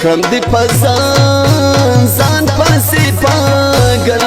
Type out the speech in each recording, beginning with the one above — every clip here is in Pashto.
کړم دې په ځان ځان پسې پاگل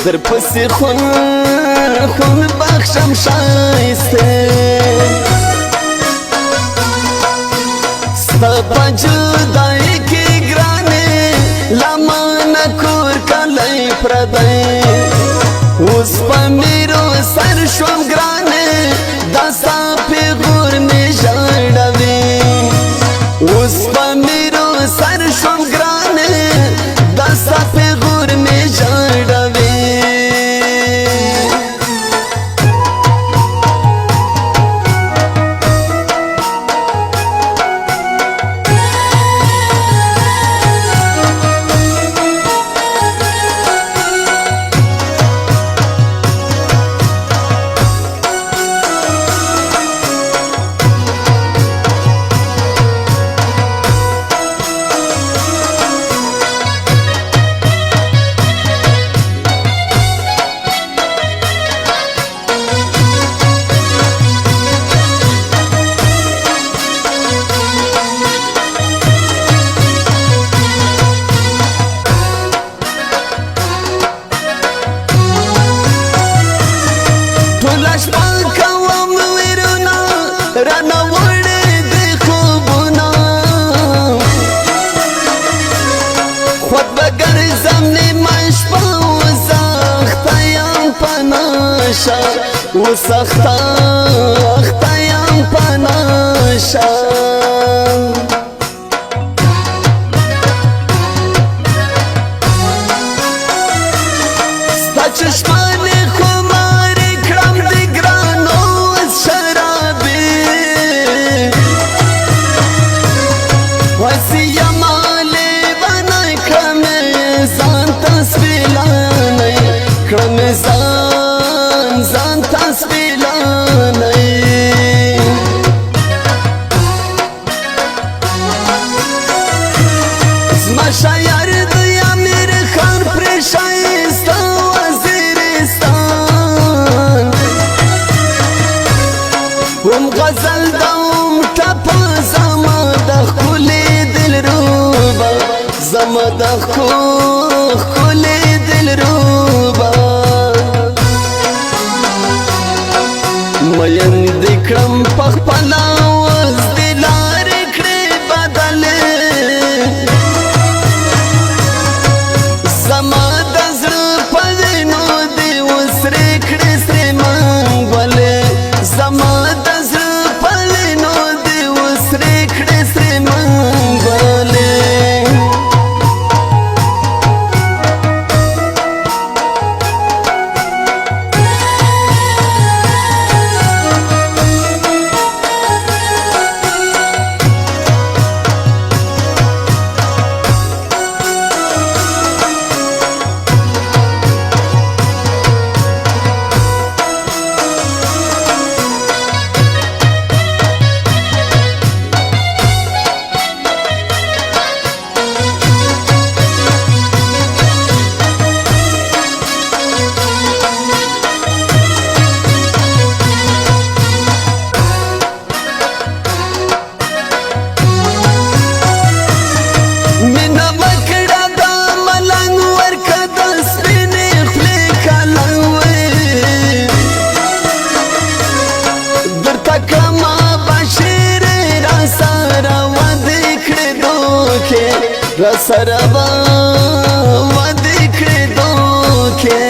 در پسی خون بخشم شایسته ستا پا جدائی کی گرانی لما کور کلی پردائی اوس پا میرو سر شوم گرانی دستا پی غور می جاڑوی اوس پا میرو سر شوم گرانی دستا پی غور می جاڑوی و سختا اختایم پناشا ستا چشمانی خماری کرم دی گرانو شرابی ویسی یمالی بنای کرم زان تصویلانی کرم زان تصویلانی زما شایر دیا میر خان پریشایستا وزیرستان هم غزل داوم ټپه زما د ښکلي دلروبا زما د ښکلي دلروبا مین دې کړم په خپله اوس دې لارې کړې بدلې زما د زړه په وینو دې وسرې کړې سرې منګولې زما د زړه په وینو دې وسرې کړې سرې منګولې رسربا ودی کړو کې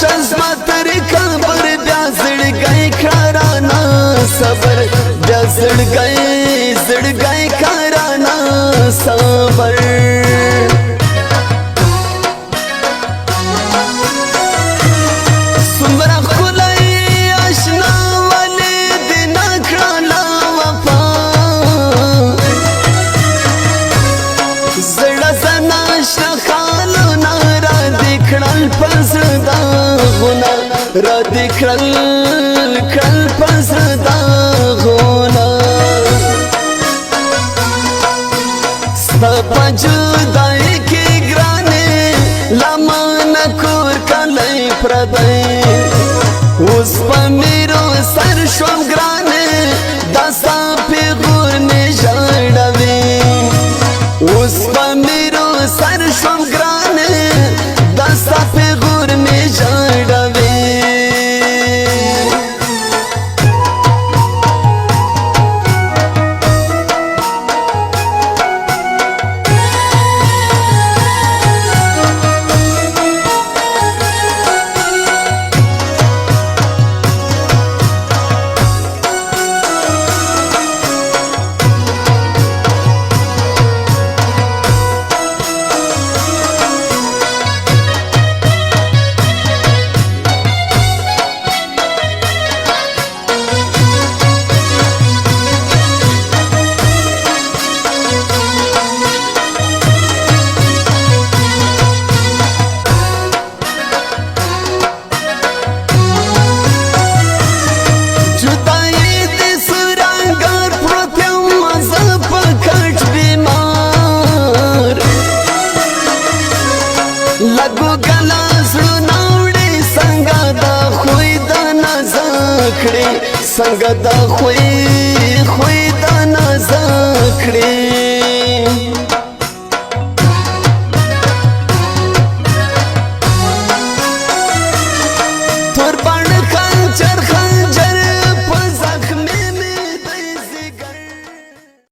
شزما تر قبر بیا زړګی کارانا صبر بیا زړګی کارانا صبر سمرا خلای آشنا ولی دینا کرالا وفا زړه زنا شخالو نارا دکړل پزدا غنا را دکړل پزدا غنا ستا جدای کی ګرانه لما نکور کلی پردای اوس په میرو سر شوم ګرانه داستا پیغور نه ژړوي اوس په میرو سر شوم ګرانه داستا پیغور نه ژړوي لګو ګلاس نوړې څنګه دا خوې د نازکړې څنګه دا خوې د نازکړې